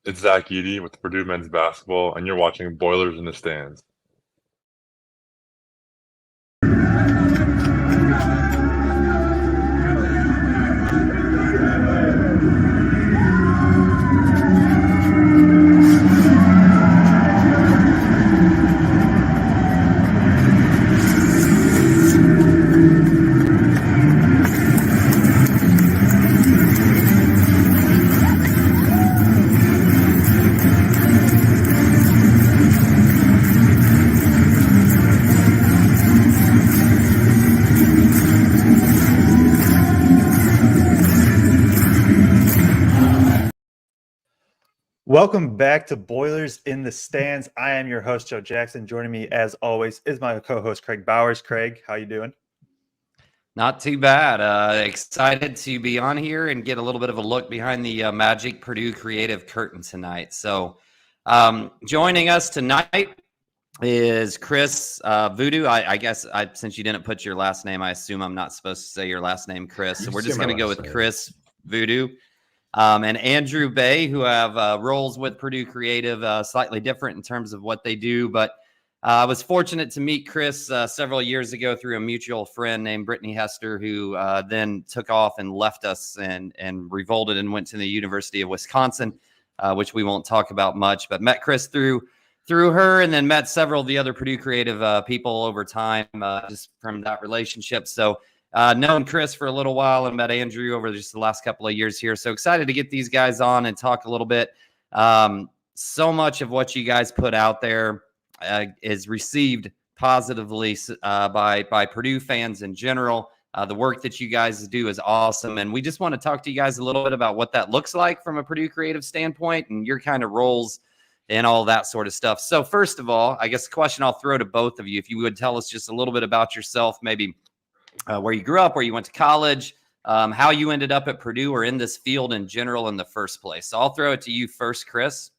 It's Zach Eady with Purdue men's basketball, and you're watching Boilers in the Stands. Welcome back to Boilers in the Stands. I am your host, Joe Jackson. Joining me, as always, is my co-host, Craig Bowers. Craig, how you doing? Not too bad. Excited to be on here and get a little bit of a look behind the Magic Purdue creative curtain tonight. So joining us tonight is Chris Voodoo. I guess since you didn't put your last name, I assume I'm not supposed to say your last name, Chris. So we're just going to go with Chris Voodoo. And Andrew Bay, who have roles with Purdue Creative, slightly different in terms of what they do. But I was fortunate to meet Chris several years ago through a mutual friend named Brittany Hester, who then took off and left us and revolted and went to the University of Wisconsin, which we won't talk about much. But met Chris through her, and then met several of the other Purdue Creative people over time just from that relationship. So known Chris for a little while and met Andrew over just the last couple of years here. So excited to get these guys on and talk a little bit. So much of what you guys put out there is received positively by Purdue fans in general. The work that you guys do is awesome. And we just want to talk to you guys a little bit about what that looks like from a Purdue creative standpoint and your kind of roles and all that sort of stuff. So first of all, I guess the question I'll throw to both of you, if you would tell us just a little bit about yourself, maybe where you grew up, where you went to college, how you ended up at Purdue or in this field in general in the first place. So I'll throw it to you first, Chris.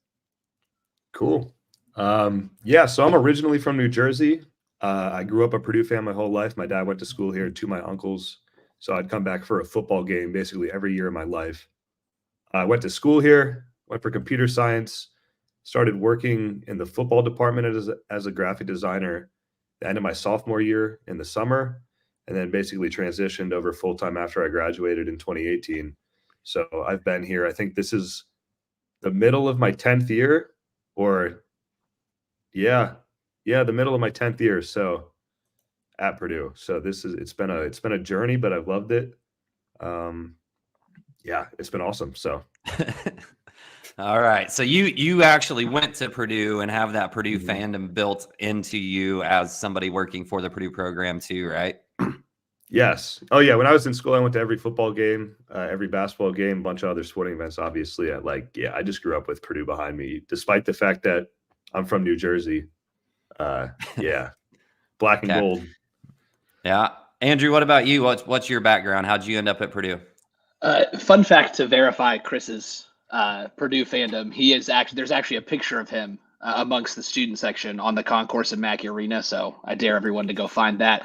Cool. Yeah, so I'm originally from New Jersey. I grew up a Purdue fan my whole life. My dad went to school here, to my uncles. So I'd come back for a football game basically every year of my life. I went to school here, went for computer science, started working in the football department as a graphic designer the end of my sophomore year in the summer, and then basically transitioned over full-time after I graduated in 2018. So I've been here, I think this is the middle of my 10th year, or the middle of my 10th year. So at Purdue. So it's been a journey, but I've loved it. It's been awesome. So all right. So you actually went to Purdue and have that Purdue fandom built into you as somebody working for the Purdue program too, right? Yes. Oh yeah. When I was in school, I went to every football game, every basketball game, a bunch of other sporting events. Obviously, I just grew up with Purdue behind me, despite the fact that I'm from New Jersey. Black and gold. Yeah. Andrew, what about you? What's your background? How'd you end up at Purdue? Fun fact to verify Chris's Purdue fandom. There's actually a picture of him amongst the student section on the concourse in Mackey Arena. So I dare everyone to go find that.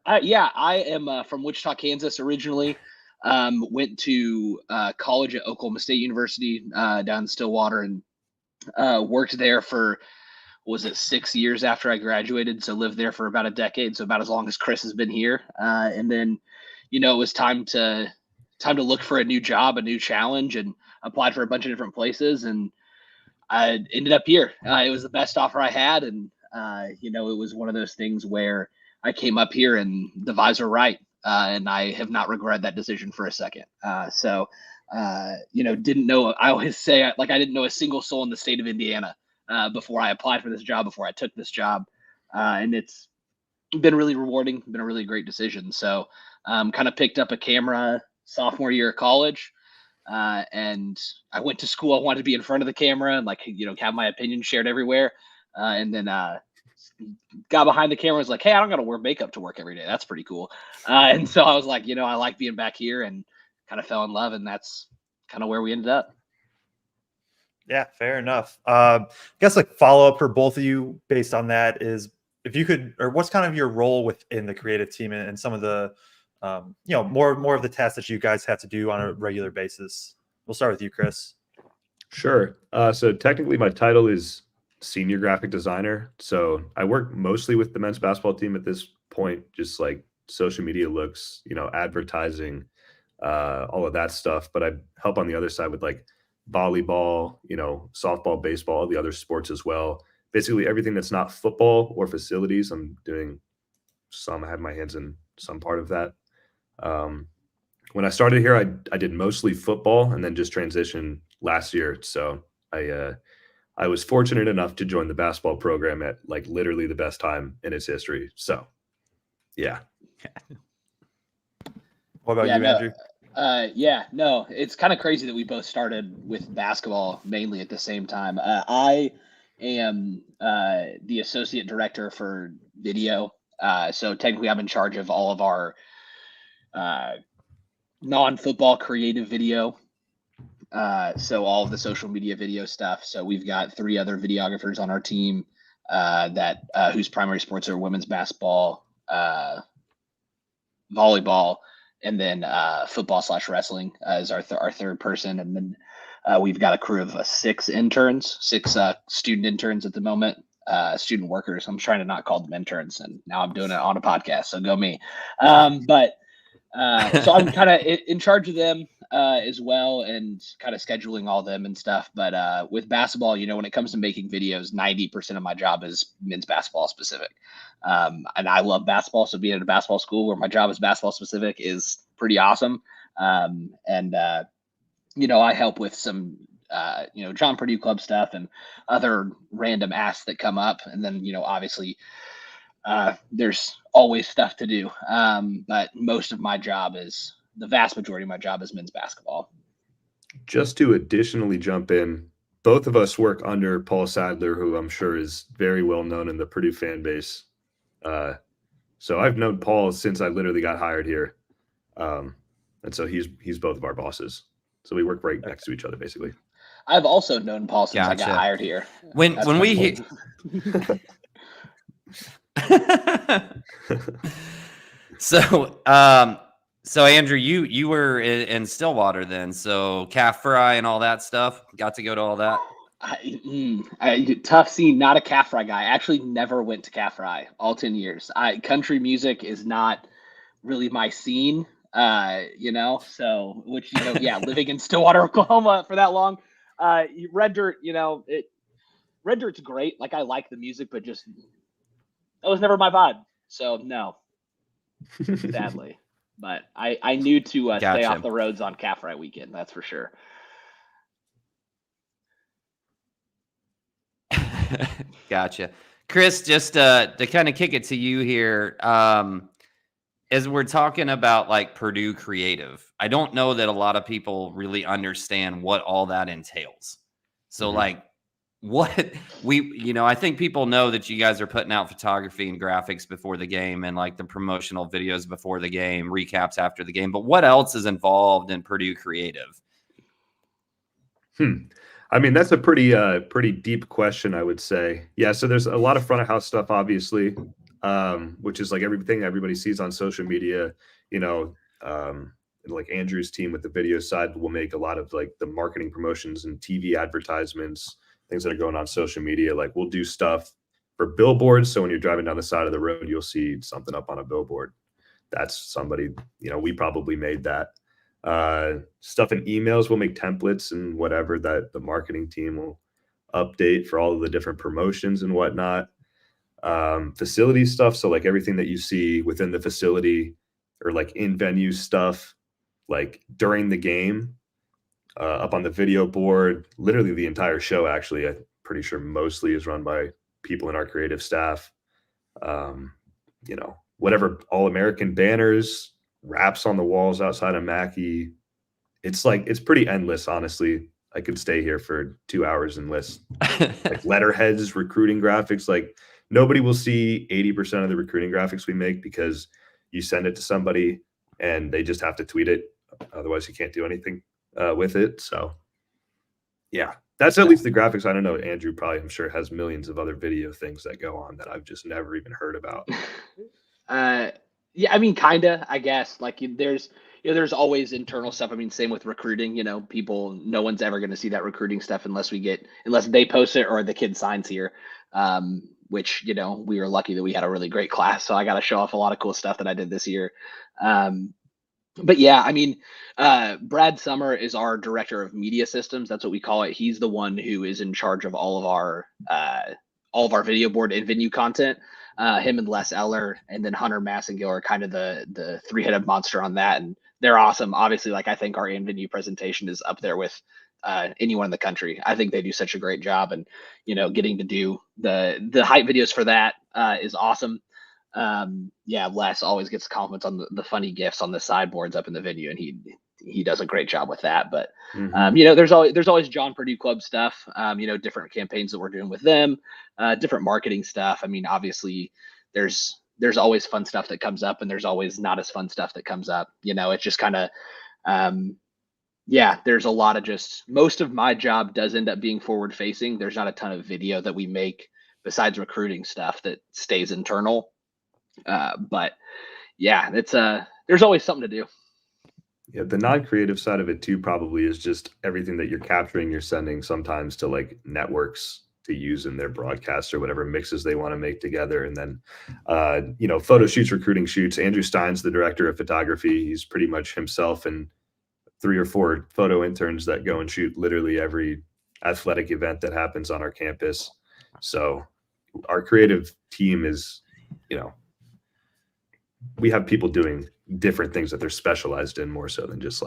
I am from Wichita, Kansas originally. Went to college at Oklahoma State University down in Stillwater, and worked there for, 6 years after I graduated. So lived there for about a decade. So about as long as Chris has been here. And then, it was time to look for a new job, a new challenge, and applied for a bunch of different places. And I ended up here. It was the best offer I had. And, it was one of those things where I came up here and the vibes were right. And I have not regretted that decision for a second. Didn't know, I always say, I didn't know a single soul in the state of Indiana before I applied for this job, before I took this job. And it's been really rewarding, been a really great decision. So kind of picked up a camera sophomore year of college. And I went to school. I wanted to be in front of the camera and have my opinion shared everywhere. And then got behind the camera, was like, hey, I don't got to wear makeup to work every day. That's pretty cool. And so I was like, I like being back here, and kind of fell in love. And that's kind of where we ended up. Yeah, fair enough. I guess follow up for both of you based on that is, if you could, or what's kind of your role within the creative team and some of the, more of the tasks that you guys have to do on a regular basis. We'll start with you, Chris. Sure. So technically my title is senior graphic designer. So I work mostly with the men's basketball team at this point, just like social media looks, advertising, all of that stuff. But I help on the other side with like volleyball, softball, baseball, all the other sports as well. Basically everything that's not football or facilities, I'm doing some. I have my hands in some part of that. Um, when I started here, I did mostly football and then just transitioned last year. So I was fortunate enough to join the basketball program at like literally the best time in its history. So yeah. What about Yeah, you, no, Andrew? no, it's kind of crazy that we both started with basketball mainly at the same time. I am the associate director for video. So technically I'm in charge of all of our non-football creative video. So all of the social media video stuff. So we've got 3 other videographers on our team that whose primary sports are women's basketball, volleyball, and then football/wrestling is our third person. And then we've got a crew of 6 interns, 6 student interns at the moment, student workers. I'm trying to not call them interns, and now I'm doing it on a podcast, so go me. But so I'm kind of in charge of them as well, and kind of scheduling all them and stuff. But with basketball, when it comes to making videos, 90% of my job is men's basketball specific. And I love basketball, so being at a basketball school where my job is basketball specific is pretty awesome. And I help with some John Purdue Club stuff and other random asks that come up, and then obviously there's always stuff to do. But the vast majority of my job is men's basketball. Just to additionally jump in, both of us work under Paul Sadler, who I'm sure is very well known in the Purdue fan base. So I've known Paul since I literally got hired here. And so he's both of our bosses. So we work right next to each other, basically. I've also known Paul since I Gotcha. got hired here. When That's we funny. So Andrew, you were in Stillwater then, so calf fry and all that stuff. Got to go to all that. Tough scene, not a calf fry guy. I actually never went to calf fry all 10 years. Country music is not really my scene, so living in Stillwater, Oklahoma for that long. Red Dirt, Red Dirt's great. Like, I like the music, but just that was never my vibe. So no, sadly. But I knew to Gotcha. stay off the roads on calf fry weekend. That's for sure. Gotcha. Chris, just to kind of kick it to you here, as we're talking about like Purdue Creative, I don't know that a lot of people really understand what all that entails. So like what I think people know that you guys are putting out photography and graphics before the game and like the promotional videos before the game, recaps after the game, but what else is involved in Purdue Creative? I mean, that's a pretty deep question, I would say. Yeah, so there's a lot of front of house stuff, obviously, which is like everything everybody sees on social media. Like Andrew's team with the video side will make a lot of like the marketing promotions and TV advertisements, things that are going on social media. Like we'll do stuff for billboards. So when you're driving down the side of the road, you'll see something up on a billboard. That's somebody, we probably made that. Stuff in emails, we'll make templates and whatever that the marketing team will update for all of the different promotions and whatnot. Facility stuff, so like everything that you see within the facility or like in venue stuff, like during the game, up on the video board, literally the entire show, actually, I'm pretty sure mostly is run by people in our creative staff. Whatever All-American banners, wraps on the walls outside of Mackey. It's pretty endless, honestly. I could stay here for 2 hours and list like letterheads, recruiting graphics. Like nobody will see 80% of the recruiting graphics we make because you send it to somebody and they just have to tweet it. Otherwise you can't do anything with it. So yeah, that's at least the graphics. I don't know. Andrew probably, I'm sure, has millions of other video things that go on that I've just never even heard about. Yeah, I mean, kinda, I guess. Like there's, there's always internal stuff. I mean, same with recruiting. No one's ever going to see that recruiting stuff unless they post it or the kid signs here. Which we were lucky that we had a really great class, so I got to show off a lot of cool stuff that I did this year. But yeah, I mean, Brad Summer is our director of media systems. That's what we call it. He's the one who is in charge of all of our video board and venue content. Him and Les Eller and then Hunter Massengill are kind of the three-headed monster on that, and they're awesome. Obviously, I think our in-venue presentation is up there with anyone in the country. I think they do such a great job, and getting to do the hype videos for that is awesome. Les always gets compliments on the funny gifs on the sideboards up in the venue, and he does a great job with that. But there's always John Purdue Club stuff, different campaigns that we're doing with them, different marketing stuff. I mean, obviously there's always fun stuff that comes up, and there's always not as fun stuff that comes up. It's just kind of there's a lot of most of my job does end up being forward facing. There's not a ton of video that we make besides recruiting stuff that stays internal. But yeah, it's there's always something to do. Yeah, the non-creative side of it too probably is just everything that you're capturing, you're sending sometimes to networks to use in their broadcasts or whatever mixes they want to make together. And then photo shoots, recruiting shoots. Andrew Stein's the director of photography. He's pretty much himself and 3 or 4 photo interns that go and shoot literally every athletic event that happens on our campus. So our creative team is, we have people doing different things that they're specialized in more so than just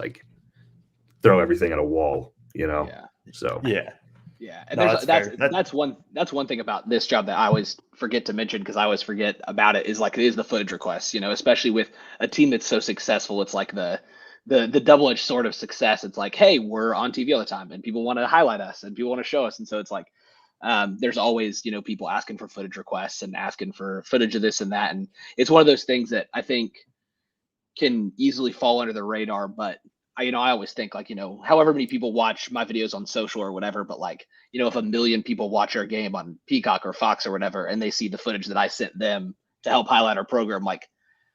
throw everything at a wall, Yeah. So yeah, and that's one thing about this job that I always forget to mention, because I always forget about it, is the footage requests. Especially with a team that's so successful, it's the double-edged sword of success. It's hey, we're on TV all the time, and people want to highlight us, and people want to show us, and so it's there's always people asking for footage requests and asking for footage of this and that, and it's one of those things that I think can easily fall under the radar. But I always think however many people watch my videos on social or whatever, but if 1 million people watch our game on Peacock or Fox or whatever, and they see the footage that I sent them to help highlight our program,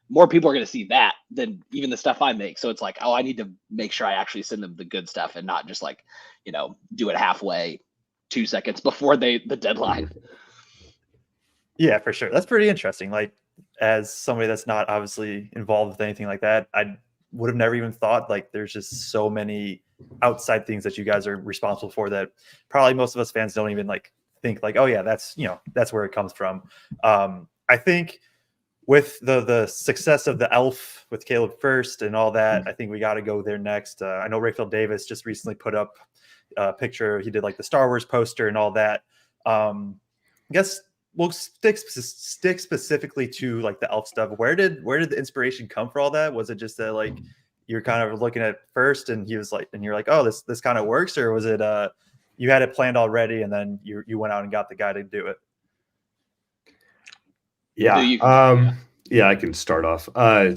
more people are going to see that than even the stuff I make. So it's I need to make sure I actually send them the good stuff and not just do it halfway 2 seconds before the deadline. Yeah, for sure. That's pretty interesting. As somebody that's not obviously involved with anything like that, I would have never even thought there's just so many outside things that you guys are responsible for that probably most of us fans don't even think oh yeah, that's that's where it comes from. I think with the success of the Elf with Caleb First and all that, I think we got to go there next. I know Rayfield Davis just recently put up a picture. He did the Star Wars poster and all that. I guess we'll stick specifically to the Elf stuff. Where did the inspiration come for all that? Was it just that you're kind of looking at First and he was and you're oh, this kind of works, or was it you had it planned already and then you went out and got the guy to do it? Yeah. I can start off.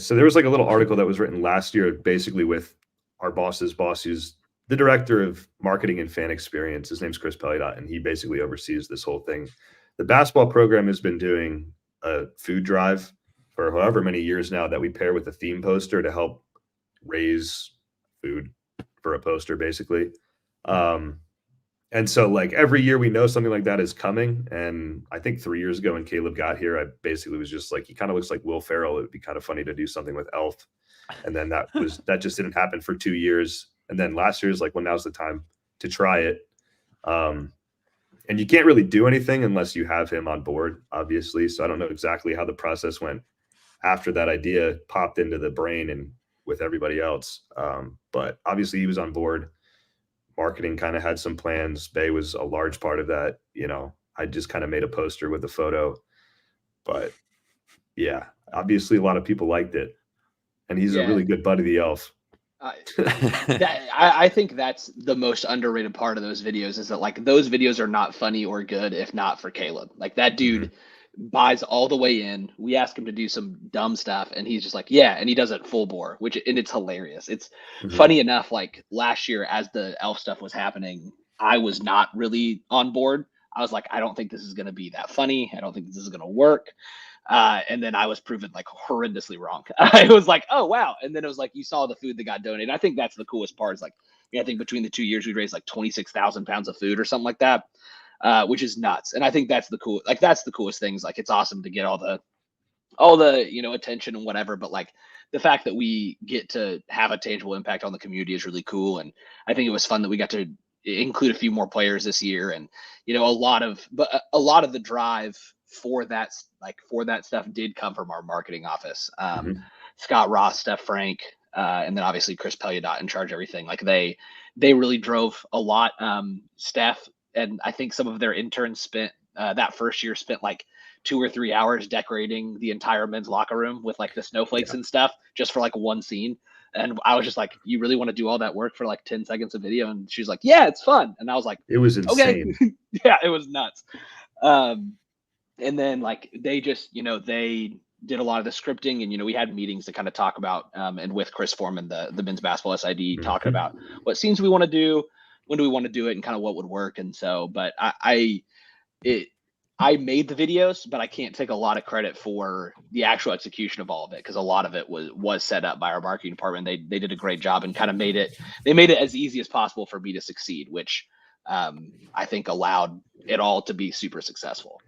So there was a little article that was written last year, basically with our boss's boss, who's the director of marketing and fan experience. His name's Chris Pelliot, and he basically oversees this whole thing. The basketball program has been doing a food drive for however many years now that we pair with a theme poster to help raise food for a poster, basically. And so every year we know something like that is coming. And I think 3 years ago when Caleb got here, I basically was just he kind of looks like Will Ferrell. It would be kind of funny to do something with Elf. And then that just didn't happen for 2 years. And then last year is well, now's the time to try it. And you can't really do anything unless you have him on board, obviously. So I don't know exactly how the process went after that idea popped into the brain and with everybody else. But obviously he was on board. Marketing kind of had some plans. Bay was a large part of that. I just kind of made a poster with a photo, but yeah, obviously a lot of people liked it, and he's a really good buddy of the Elf. I think that's the most underrated part of those videos, is that those videos are not funny or good if not for Caleb. That dude buys all the way in. We ask him to do some dumb stuff and he's just yeah, and he does it full bore, and it's hilarious. It's funny enough, last year as the Elf stuff was happening, I was not really on board. I was I don't think this is going to be that funny. I don't think this is going to work. And then I was proven like horrendously wrong. It was like, oh wow. And then it was like, you saw the food that got donated. I think that's the coolest part is like, I think between the 2 years we raised like 26,000 pounds of food or something like that, which is nuts. And I think that's the coolest things. Like it's awesome to get all the attention and whatever, but like the fact that we get to have a tangible impact on the community is really cool. And I think it was fun that we got to include a few more players this year. And, a lot of the drive for that stuff did come from our marketing office. Scott Ross, Steph Frank, and then obviously Chris Peliadot in charge of everything. Like they really drove a lot. Steph and I think some of their interns spent that first year like 2 or 3 hours decorating the entire men's locker room with like the snowflakes and stuff just for like one scene. And I was just like, you really want to do all that work for like 10 seconds of video? And she's like, yeah, it's fun. And I was like, It was insane. Okay. Yeah, it was nuts. And then like they just, they did a lot of the scripting and, we had meetings to kind of talk about and with Chris Foreman, the men's basketball SID, talking about what scenes we want to do, when do we want to do it, and kind of what would work. And so, but I made the videos, but I can't take a lot of credit for the actual execution of all of it because a lot of it was set up by our marketing department. They did a great job and kind of made it as easy as possible for me to succeed, which I think allowed it all to be super successful.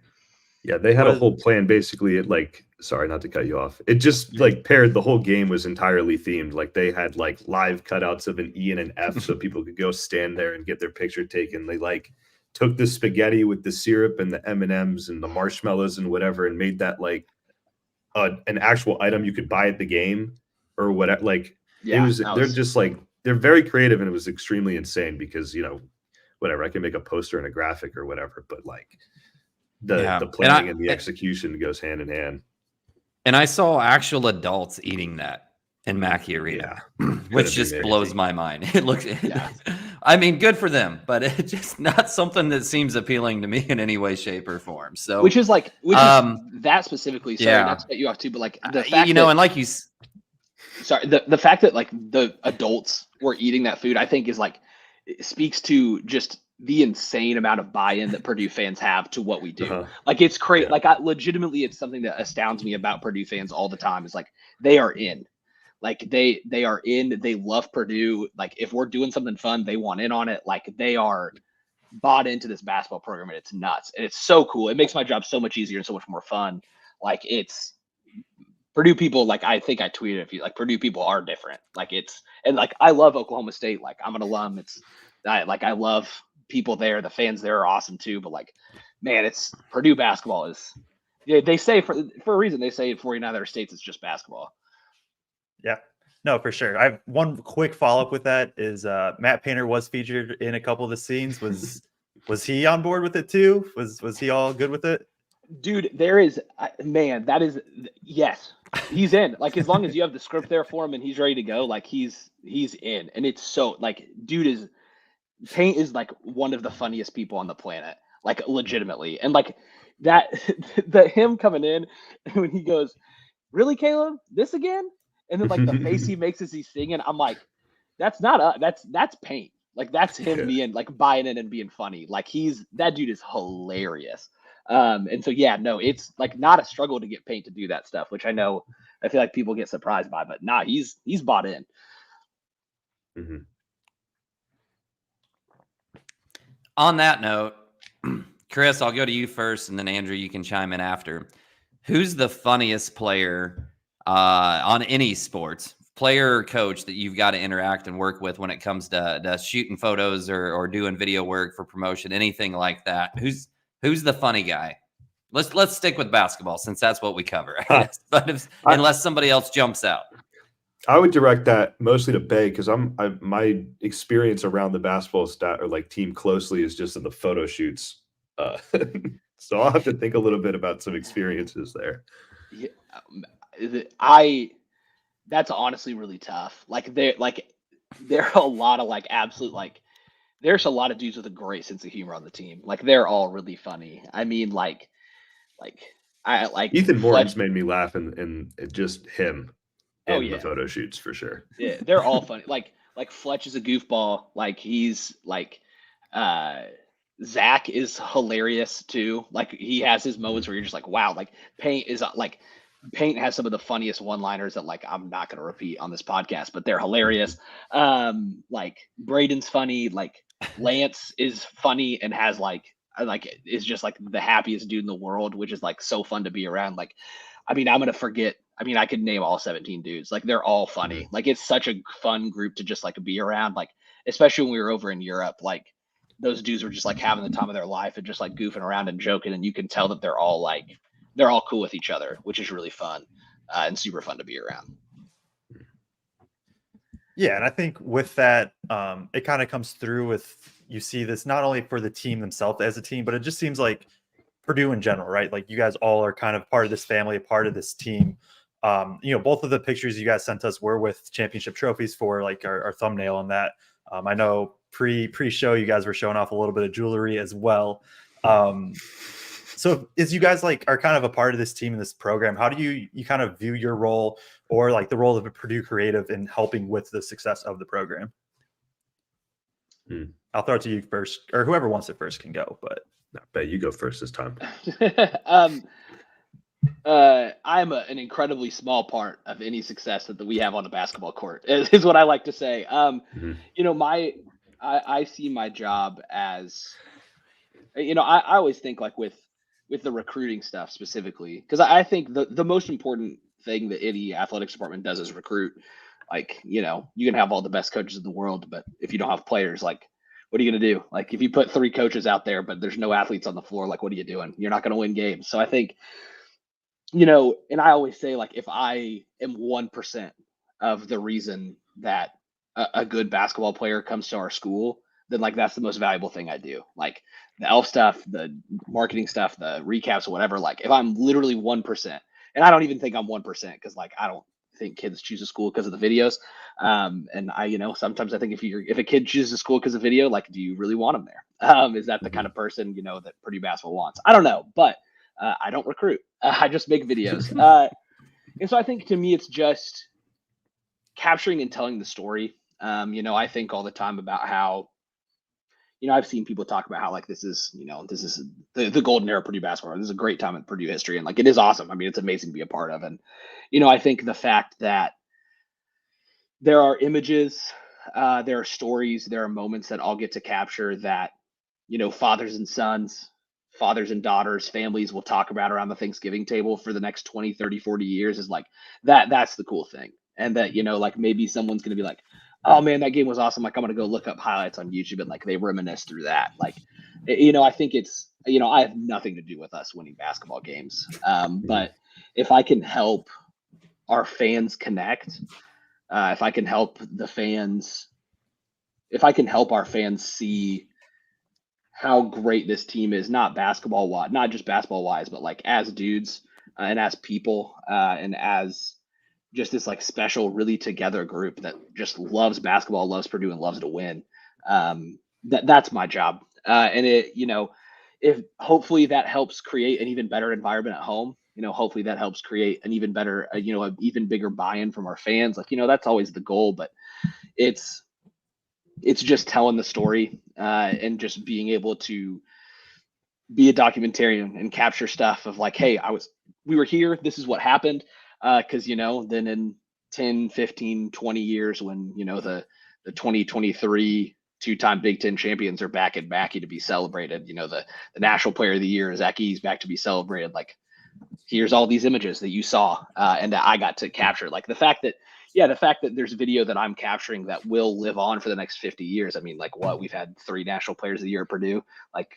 Yeah, they had a whole plan. Basically, sorry, not to cut you off. It just like paired, the whole game was entirely themed. Like they had like live cutouts of an E and an F so people could go stand there and get their picture taken. They like took the spaghetti with the syrup and the M&Ms and the marshmallows and whatever and made that like an actual item you could buy at the game or whatever. Like they're just like, they're very creative, and it was extremely insane because, whatever, I can make a poster and a graphic or whatever, but like the planning and the execution goes hand in hand. And I saw actual adults eating that in Mackey Arena, which just blows my mind. It looks, I mean, good for them, but it's just not something that seems appealing to me in any way, shape, or form. So, which is that specifically. Sorry, not to cut you off too, but like the fact and like you. Sorry, the fact that like the adults were eating that food, I think is like, it speaks to just the insane amount of buy-in that Purdue fans have to what we do. Like it's crazy. Like legitimately, it's something that astounds me about Purdue fans all the time. Is like they are in. Like they are in, they love Purdue. Like if we're doing something fun, they want in on it. Like they are bought into this basketball program, and it's nuts. And it's so cool. It makes my job so much easier and so much more fun. Like it's Purdue people, like I think I tweeted a few, like Purdue people are different. Like and like I love Oklahoma State. Like I'm an alum. I love people there. The fans there are awesome too. But like, man, it's Purdue basketball is, they say for a reason, they say in 49 other states, it's just basketball. Yeah, no, for sure. I have one quick follow-up with that is Matt Painter was featured in a couple of the scenes. Was he on board with it too? Was he all good with it? Dude, there is, man, that is, yes, he's in. Like as long as you have the script there for him and he's ready to go, like he's in. And it's so like, Paint is like one of the funniest people on the planet, like legitimately. And like that, him coming in when he goes, really, Caleb, this again? And then like the face he makes as he's singing, I'm like, that's not that's Paint. Like that's him being like buying in and being funny. Like that dude is hilarious. And so yeah, no, it's like not a struggle to get Paint to do that stuff, which I feel like people get surprised by, but nah, he's bought in. Mm-hmm. On that note, Chris, I'll go to you first, and then Andrew, you can chime in after. Who's the funniest player on any sports, player or coach, that you've got to interact and work with when it comes to shooting photos or doing video work for promotion, anything like that? Who's the funny guy? Let's stick with basketball since that's what we cover, I guess. But unless somebody else jumps out. I would direct that mostly to Bay because my experience around the basketball or like team closely is just in the photo shoots. So I'll have to think a little bit about some experiences there. Yeah, that's honestly really tough. Like there are a lot of like absolute like there's a lot of dudes with a great sense of humor on the team. Like they're all really funny. I mean, like I like Ethan Morton's made me laugh and just him. The photo shoots for sure. Yeah, they're all funny. Like Fletch is a goofball. Like he's like Zach is hilarious too. Like he has his moments where you're just like, wow, like Paint has some of the funniest one-liners that like I'm not gonna repeat on this podcast, but they're hilarious. Like Braden's funny, like Lance is funny and has like is just like the happiest dude in the world, which is like so fun to be around. Like, I mean, I could name all 17 dudes. Like they're all funny. Like it's such a fun group to just like be around. Like, especially when we were over in Europe, like those dudes were just like having the time of their life and just like goofing around and joking. And you can tell that they're all cool with each other, which is really fun and super fun to be around. Yeah, and I think with that, it kind of comes through with you see this not only for the team themselves as a team, but it just seems like Purdue in general, right? Like you guys all are kind of part of this family, a part of this team. Both of the pictures you guys sent us were with championship trophies for like our thumbnail on that. I know pre-show you guys were showing off a little bit of jewelry as well. So as you guys like are kind of a part of this team in this program, how do you kind of view your role or like the role of a Purdue creative in helping with the success of the program? I'll throw it to you first, or whoever wants it first can go, but I bet you go first this time. I'm an incredibly small part of any success that we have on a basketball court is what I like to say. I see my job as, I always think like with the recruiting stuff specifically, because I think the most important thing that any athletics department does is recruit. Like, you can have all the best coaches in the world, but if you don't have players, like, what are you going to do? Like, if you put 3 coaches out there, but there's no athletes on the floor, like, what are you doing? You're not going to win games. So I think, and I always say, like, if I am 1% of the reason that a good basketball player comes to our school, then like that's the most valuable thing I do. Like the elf stuff, the marketing stuff, the recaps, whatever. Like if I'm literally 1%, and I don't even think I'm 1% because like I don't think kids choose a school because of the videos. And I, sometimes I think if a kid chooses a school because of video, like, do you really want them there? Is that the kind of person that Purdue basketball wants? I don't know, but I don't recruit. I just make videos. And so I think to me, it's just capturing and telling the story. I think all the time about how, I've seen people talk about how like this is the golden era of Purdue basketball. This is a great time in Purdue history, and like it is awesome. I mean, it's amazing to be a part of. And I think the fact that there are images, there are stories, there are moments that I'll get to capture that fathers and sons, fathers and daughters, families will talk about around the Thanksgiving table for the next 20, 30, 40 years is like that's the cool thing. And that like maybe someone's going to be like, oh man, that game was awesome. Like I'm going to go look up highlights on YouTube and like they reminisce through that. Like, I think it's, I have nothing to do with us winning basketball games. But if I can help our fans connect, if I can help our fans see how great this team is, not just basketball wise, but like as dudes and as people and as just this like special, really together group that just loves basketball, loves Purdue, and loves to win. That's my job. And if hopefully that helps create an even better environment at home, hopefully that helps create an even better, an even bigger buy-in from our fans. Like, that's always the goal, but it's just telling the story and just being able to be a documentarian and capture stuff of like, hey, we were here. This is what happened. Because then in 10, 15, 20 years when the 2023 2-time Big Ten champions are back at Mackey to be celebrated, the National Player of the Year, Zach E's back to be celebrated. Like, here's all these images that you saw and that I got to capture. Like the fact that there's video that I'm capturing that will live on for the next 50 years. I mean, like we've had 3 National Players of the Year at Purdue. Like,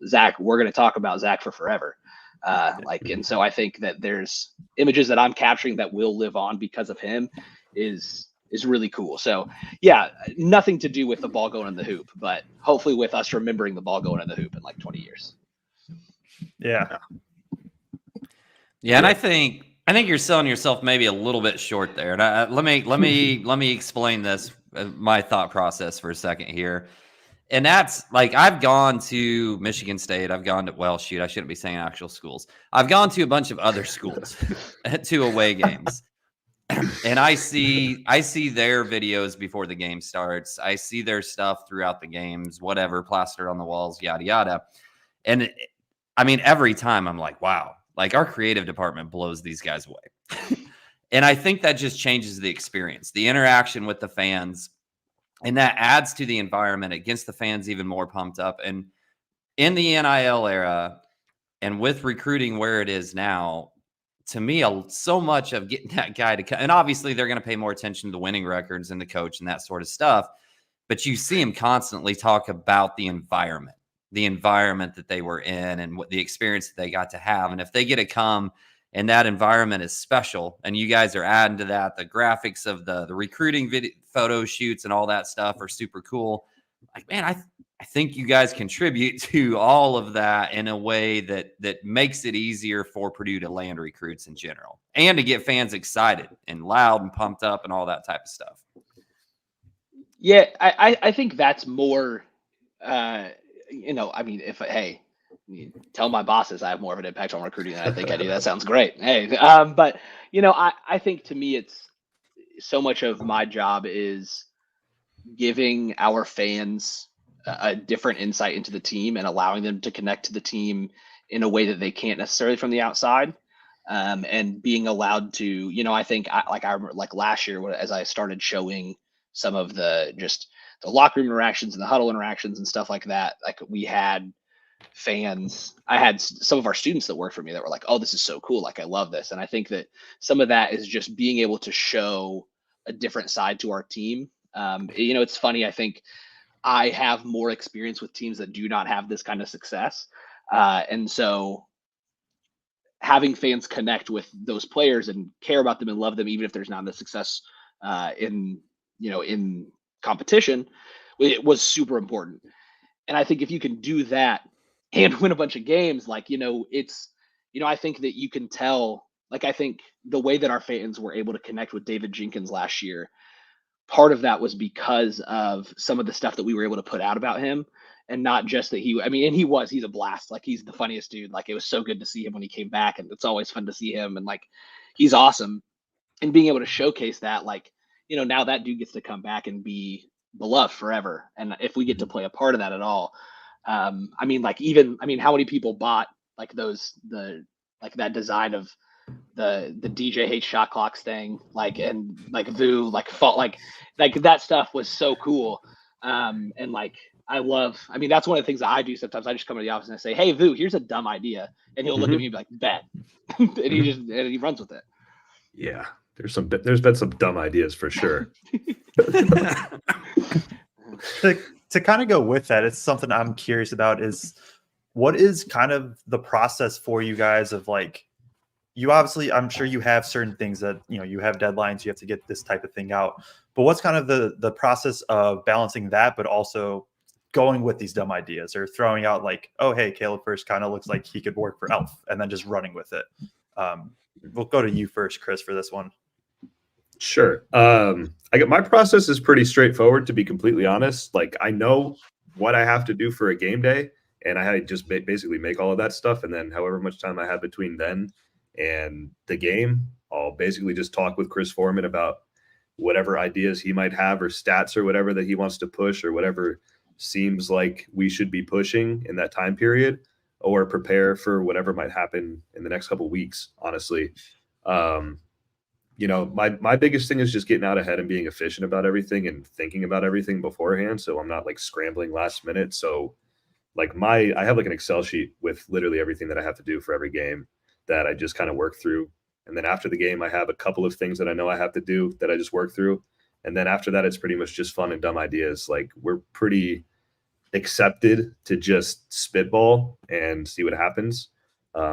Zach, we're going to talk about Zach for forever. And so I think that there's images that I'm capturing that will live on because of him is really cool. So yeah, nothing to do with the ball going in the hoop, but hopefully with us remembering the ball going in the hoop in like 20 years. Yeah. Yeah. And I think you're selling yourself maybe a little bit short there. And let me explain this, my thought process for a second here. And that's like, I've gone to Michigan State. I've gone to, I shouldn't be saying actual schools. I've gone to a bunch of other schools to away games. and I see their videos before the game starts. I see their stuff throughout the games, whatever, plastered on the walls, yada yada. And I mean, every time I'm like, wow, like our creative department blows these guys away. And I think that just changes the experience, the interaction with the fans, and that adds to the environment. It gets the fans even more pumped up. And in the NIL era, and with recruiting where it is now, to me, so much of getting that guy to come, and obviously they're going to pay more attention to winning records and the coach and that sort of stuff. But you see him constantly talk about the environment that they were in and what the experience that they got to have. And if they get to come and that environment is special, and you guys are adding to that, the graphics of the recruiting video, photo shoots and all that stuff are super cool. Like, man, I think you guys contribute to all of that in a way that makes it easier for Purdue to land recruits in general and to get fans excited and loud and pumped up and all that type of stuff. Yeah, I think that's more, I mean, tell my bosses I have more of an impact on recruiting than I think I do. That sounds great. Hey, but I think to me, it's so much of my job is giving our fans a different insight into the team and allowing them to connect to the team in a way that they can't necessarily from the outside. And being allowed to, I think I remember like last year as I started showing some of the locker room interactions and the huddle interactions and stuff like that. Like we had fans, I had some of our students that worked for me that were like, oh, this is so cool. Like, I love this. And I think that some of that is just being able to show a different side to our team. It's funny. I think I have more experience with teams that do not have this kind of success. And so having fans connect with those players and care about them and love them, even if there's not the success in competition, it was super important. And I think if you can do that and win a bunch of games, I think that you can tell, like, I think the way that our fans were able to connect with David Jenkins last year, part of that was because of some of the stuff that we were able to put out about him, and not just that he's a blast. Like, he's the funniest dude. Like, it was so good to see him when he came back, and it's always fun to see him. And like, he's awesome. And being able to showcase that, now that dude gets to come back and be beloved forever. And if we get to play a part of that at all, how many people bought like that design of the DJ hates shot clocks thing, and Vu fought that stuff was so cool. That's one of the things that I do sometimes. I just come to the office and I say, hey Vu, here's a dumb idea, and he'll look at me and be like, bet. And he runs with it. Yeah, there's been some dumb ideas for sure. To kind of go with that, it's something I'm curious about is what is kind of the process for you guys of you obviously, I'm sure you have certain things that, you have deadlines, you have to get this type of thing out, but what's kind of the process of balancing that, but also going with these dumb ideas or throwing out oh, hey, Caleb first kind of looks like he could work for Elf, and then just running with it. We'll go to you first, Chris, for this one. Sure. My process is pretty straightforward, to be completely honest. I know what I have to do for a game day, and I just basically make all of that stuff. And then however much time I have between then and the game, I'll basically just talk with Chris Foreman about whatever ideas he might have or stats or whatever that he wants to push or whatever seems like we should be pushing in that time period, or prepare for whatever might happen in the next couple of weeks, honestly. My biggest thing is just getting out ahead and being efficient about everything and thinking about everything beforehand, so I'm not scrambling last minute. So I have an Excel sheet with literally everything that I have to do for every game that I just kind of work through. And then after the game, I have a couple of things that I know I have to do that I just work through. And then after that, it's pretty much just fun and dumb ideas. We're pretty accepted to just spitball and see what happens,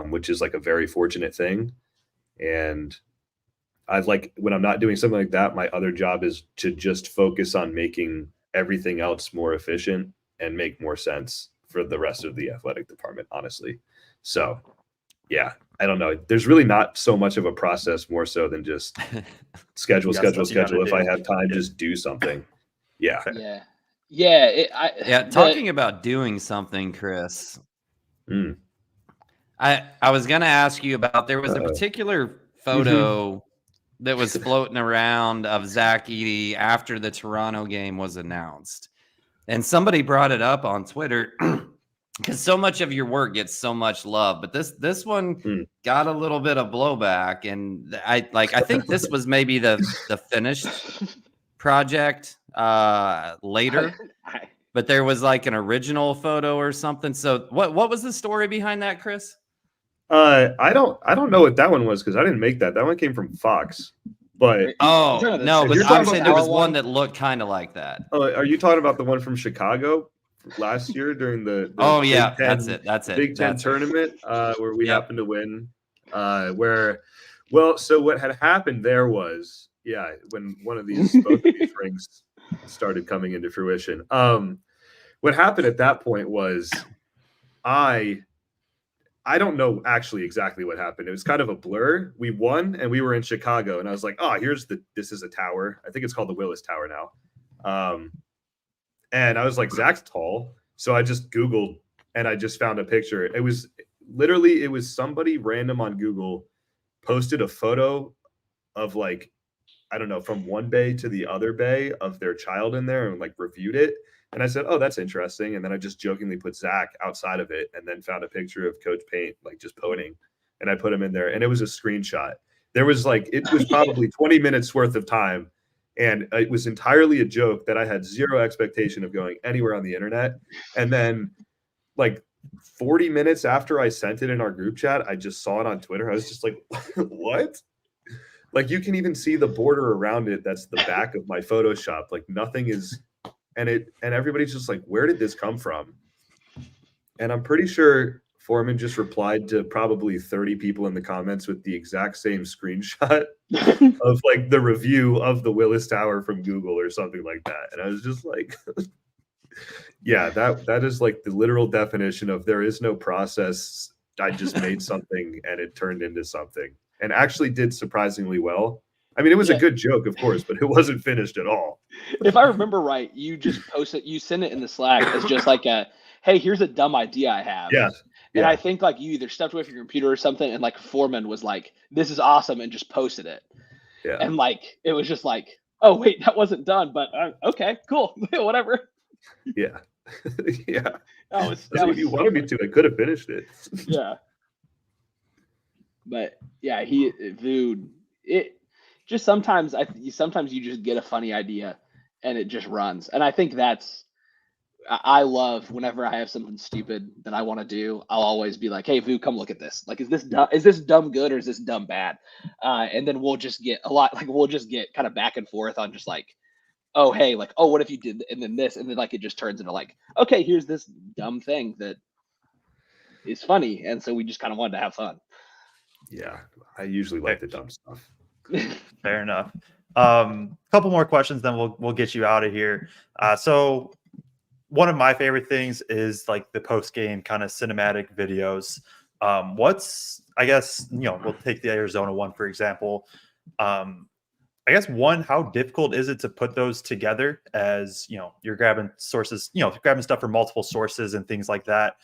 which is a very fortunate thing. And when I'm not doing something like that, my other job is to just focus on making everything else more efficient and make more sense for the rest of the athletic department, honestly. So yeah, I don't know. There's really not so much of a process, more so than just schedule. If I have time, just do something. Yeah. Talking about doing something, Chris. I was going to ask you about, there was a particular photo that was floating around of Zach Edey after the Toronto game was announced. And somebody brought it up on Twitter because so much of your work gets so much love, but this one got a little bit of blowback. And I think this was maybe the finished project later, but there was like an original photo or something. So what was the story behind that, Chris? I don't know what that one was because I didn't make that. That one came from Fox. But no, but I'm saying there was one that looked kind of like that. Oh, are you talking about the one from Chicago last year during the Big Ten, that's it. Big Ten tournament where we happened to win? So what had happened there was, when both of these rings started coming into fruition. What happened at that point was I don't know actually exactly what happened. It was kind of a blur. We won and we were in Chicago and I was like, this is a tower. I think it's called the Willis Tower now. And I was like, Zach's tall. So I just Googled and I just found a picture. It was somebody random on Google posted a photo of like, I don't know, from one bay to the other bay of their child in there and like reviewed it. And I said, oh, that's interesting. And then I just jokingly put Zach outside of it and then found a picture of Coach Paint, like just poning. And I put him in there. And it was a screenshot. It was probably 20 minutes worth of time. And it was entirely a joke that I had zero expectation of going anywhere on the internet. And then like 40 minutes after I sent it in our group chat, I just saw it on Twitter. I was just like, what? Like you can even see the border around it. That's the back of my Photoshop. Like nothing is... And everybody's just like, where did this come from? And I'm pretty sure Foreman just replied to probably 30 people in the comments with the exact same screenshot of like the review of the Willis Tower from Google or something like that. And I was just like, yeah, that is like the literal definition of there is no process. I just made something and it turned into something and actually did surprisingly well. I mean, it was a good joke, of course, but it wasn't finished at all. If I remember right, you just posted, you sent it in the Slack as just like hey, here's a dumb idea I have. Yeah. And I think like you either stepped away from your computer or something, and like Foreman was like, this is awesome, and just posted it. Yeah. And like, it was just like, oh, wait, that wasn't done, but okay, cool, whatever. Yeah. Yeah. If you wanted me to, I could have finished it. Yeah. But yeah, just sometimes you just get a funny idea and it just runs. And I think I love whenever I have something stupid that I want to do, I'll always be like, hey, Vu, come look at this. Like, is this dumb good or is this dumb bad? And then we'll just get kind of back and forth on just like, oh, hey, like, oh, what if you did, and then this, and then like, it just turns into like, okay, here's this dumb thing that is funny. And so we just kind of wanted to have fun. Yeah. I usually like the dumb stuff. Fair enough. Couple more questions, then we'll get you out of here. So one of my favorite things is like the post-game kind of cinematic videos. I guess, we'll take the Arizona one, for example. I guess how difficult is it to put those together as, you're grabbing sources, grabbing stuff from multiple sources and things like that.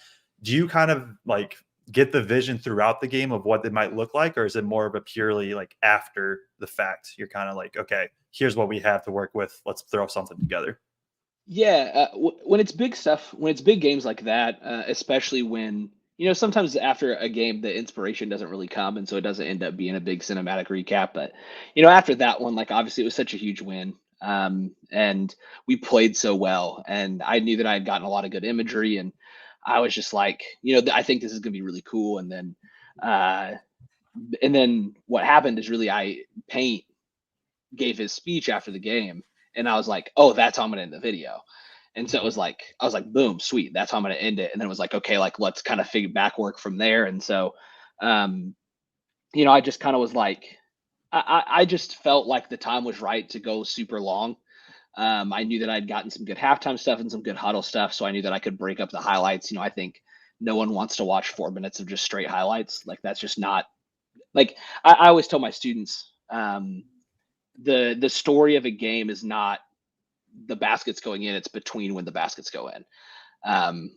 Do you kind of like get the vision throughout the game of what it might look like, or is it more of a purely like after the fact you're kind of like, okay, here's what we have to work with, let's throw something together? Yeah, when it's big stuff, when it's big games like that, especially when sometimes after a game the inspiration doesn't really come, and so it doesn't end up being a big cinematic recap. But after that one, like obviously it was such a huge win, and we played so well, and I knew that I had gotten a lot of good imagery, and I was just like, I think this is going to be really cool. And then what happened is really Paint gave his speech after the game, and I was like, oh, that's how I'm going to end the video. And so I was like, boom, sweet. That's how I'm going to end it. And then it was like, okay, like let's kind of figure back work from there. And so, I just kind of was like, I just felt like the time was right to go super long. I knew that I'd gotten some good halftime stuff and some good huddle stuff. So I knew that I could break up the highlights. I think no one wants to watch 4 minutes of just straight highlights. Like that's just not like, I always tell my students, the story of a game is not the baskets going in, it's between when the baskets go in.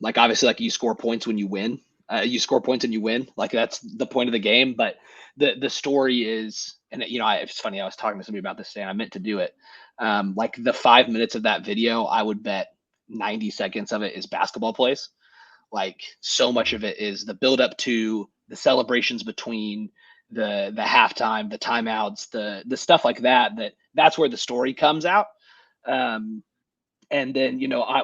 Like obviously like you score points when you win. You score points and you win. Like that's the point of the game. But the story is, and it's funny. I was talking to somebody about this today, and I meant to do it. Like the 5 minutes of that video, I would bet 90 seconds of it is basketball plays. Like so much of it is the build up to the celebrations between the halftime, the timeouts, the stuff like that. That's where the story comes out. And then,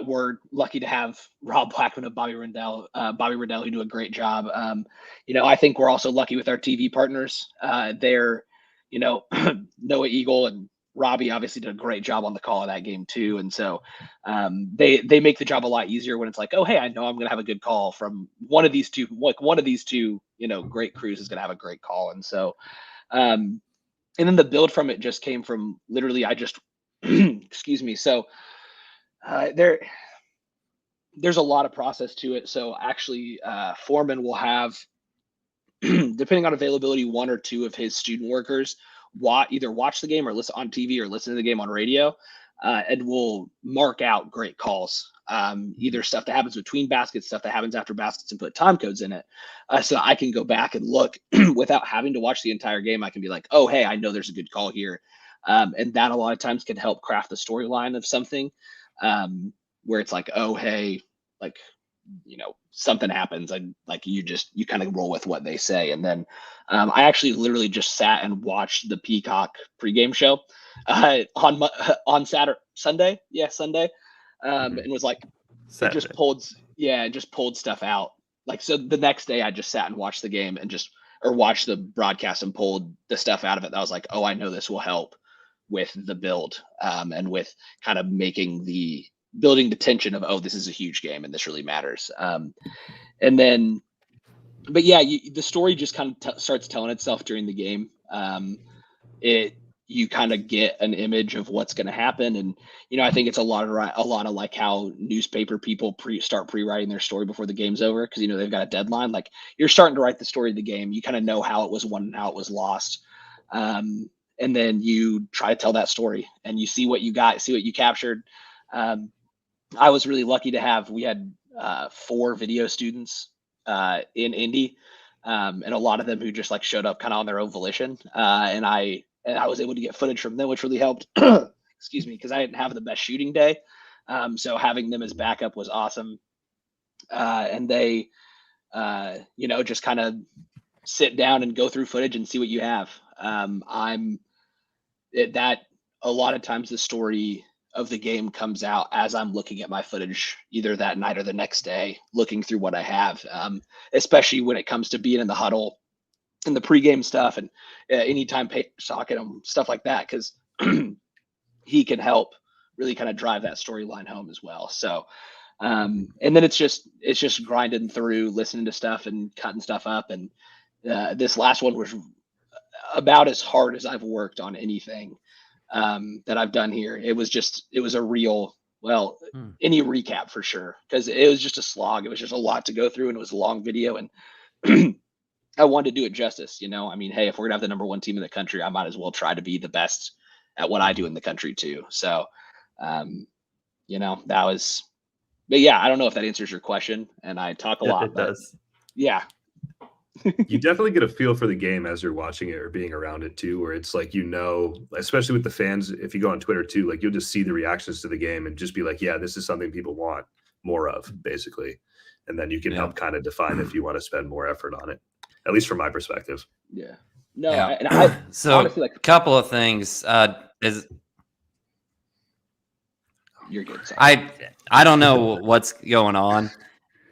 we're lucky to have Rob Blackman and Bobby Rendell, who do a great job. I think we're also lucky with our TV partners. They're, Noah Eagle and Robbie obviously did a great job on the call of that game too. And so they make the job a lot easier when it's like, oh, hey, I know I'm going to have a good call from one of these two, great crews is going to have a great call. And so, and then the build from it just came from literally, excuse me. So, there's a lot of process to it. So actually, Foreman will have, depending on availability, one or two of his student workers either watch the game or listen on TV or listen to the game on radio, and will mark out great calls. Either stuff that happens between baskets, stuff that happens after baskets, and put time codes in it. So I can go back and look without having to watch the entire game. I can be like, oh, hey, I know there's a good call here. And that a lot of times can help craft the storyline of something. Where it's like, oh, hey, like, something happens and like you kind of roll with what they say. And then I actually literally just sat and watched the Peacock pregame show on Sunday. And was like, it just pulled stuff out. Like, so the next day I just sat and watched the game and watched the broadcast and pulled the stuff out of it. That was like, oh, I know this will help with the build, and with kind of building the tension of, oh, this is a huge game and this really matters. And then, but yeah, the story just kind of starts telling itself during the game. You kind of get an image of what's going to happen. And, I think it's a lot of like how newspaper people start pre-writing their story before the game's over. Cause they've got a deadline. Like you're starting to write the story of the game. You kind of know how it was won and how it was lost. And then you try to tell that story and you see what you got, see what you captured. I was really lucky to we had 4 video students in Indy, and a lot of them who just like showed up kind of on their own volition. And I was able to get footage from them, which really helped. Excuse me, because I didn't have the best shooting day. So having them as backup was awesome. And they, just kind of sit down and go through footage and see what you have. That a lot of times the story of the game comes out as I'm looking at my footage either that night or the next day, looking through what I have, especially when it comes to being in the huddle and the pregame stuff and anytime talking and stuff like that, because he can help really kind of drive that storyline home as well. So, and then it's just grinding through, listening to stuff and cutting stuff up. And this last one was about as hard as I've worked on anything that I've done here. It was a real, any recap for sure, because it was just a slog. It was just a lot to go through and it was a long video, and I wanted to do it justice. I mean, hey, if we're gonna have the number 1 team in the country, I might as well try to be the best at what I do in the country too. So, that was, but yeah, I don't know if that answers your question, and I talk a lot. It does. Yeah. You definitely get a feel for the game as you're watching it or being around it too, where it's like, especially with the fans, if you go on Twitter too, like you'll just see the reactions to the game and just be like, yeah, this is something people want more of, basically. And then you can help kind of define if you want to spend more effort on it, at least from my perspective. Yeah. No, yeah. So honestly, like, a couple of things you're good. Sorry. I don't know what's going on.